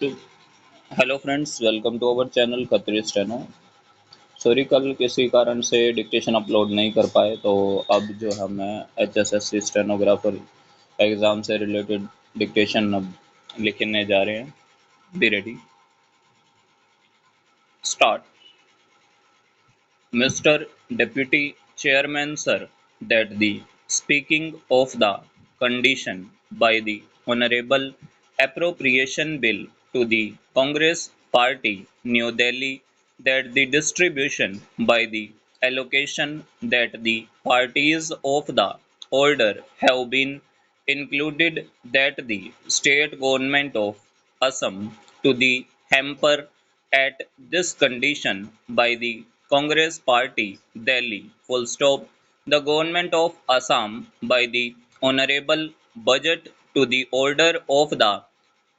तो hello friends, welcome to our channel Khatri steno. Sorry, कल किसी कारण से डिक्टेशन अपलोड नहीं कर पाए, तो अब जो है मैं HSSC स्टेनोग्राफर एग्ज़ाम से रिलेटेड डिक्टेशन अब लिखने जा रहे हैं। Be ready, start. Mr. Deputy Chairman Sir, that the speaking of the condition by the Honorable Appropriation Bill to the Congress Party, New Delhi, that the distribution by the allocation that the parties of the order have been included, that the state government of Assam to the hamper at this condition by the Congress Party, Delhi, full stop, the government of Assam by the honorable budget to the order of the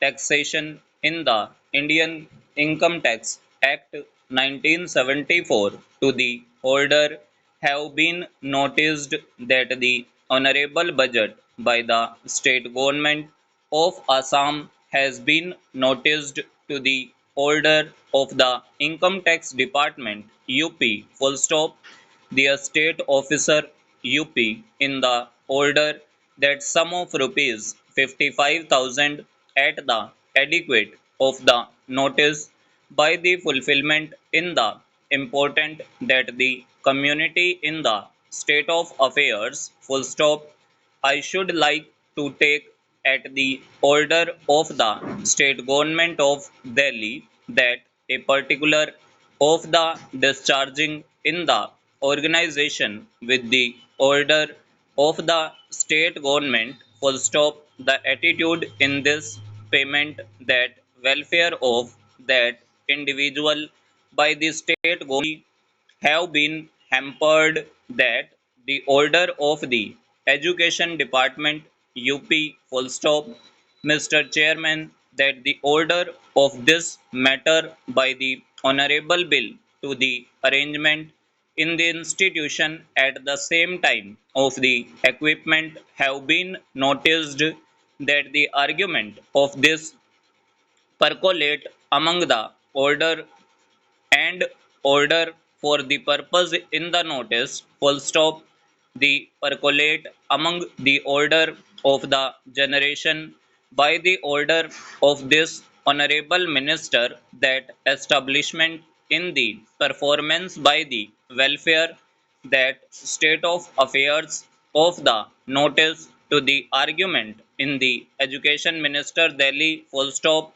taxation in the Indian Income Tax Act 1974 to the order have been noticed that the honorable budget by the state government of Assam has been noticed to the order of the Income Tax Department UP full stop, the state officer UP in the order that sum of rupees 55,000 at the adequate of the notice by the fulfillment in the important that the community in the state of affairs full stop. I should like to take at the order of the state government of Delhi that a particular of the discharging in the organization with the order of the state government full stop, the attitude in this payment that welfare of that individual by the state government have been hampered, that the order of the education department UP full stop, Mr. Chairman, that the order of this matter by the honorable bill to the arrangement in the institution at the same time of the equipment have been noticed, that the argument of this percolate among the order and order for the purpose in the notice full stop, the percolate among the order of the generation by the order of this honorable minister, that establishment in the performance by the welfare that state of affairs of the notice to the argument in the education minister Delhi full stop,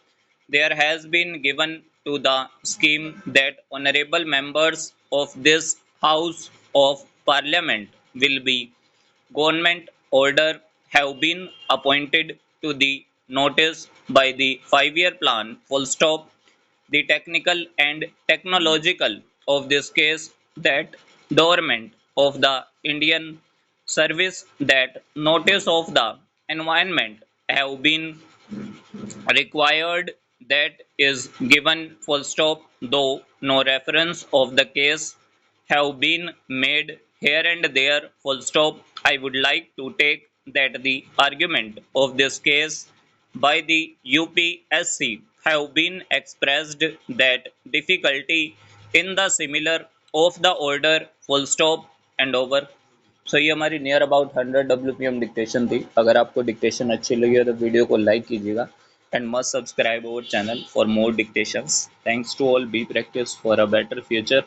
there has been given to the scheme that honorable members of this House of Parliament will be government order have been appointed to the notice by the 5-year plan full stop, the technical and technological of this case, that government of the Indian service that notice of the environment have been required, that is given full stop, though no reference of the case have been made here and there full stop. I would like to take that the argument of this case by the UPSC have been expressed, that difficulty in the similar of the order full stop and over. सो ये हमारी near about 100 WPM dictation थी। अगर आपको dictation अच्छी लगी हो तो video को लाइक कीजिएगा and must subscribe our channel for more dictations. Thanks to all, be practice for a better future.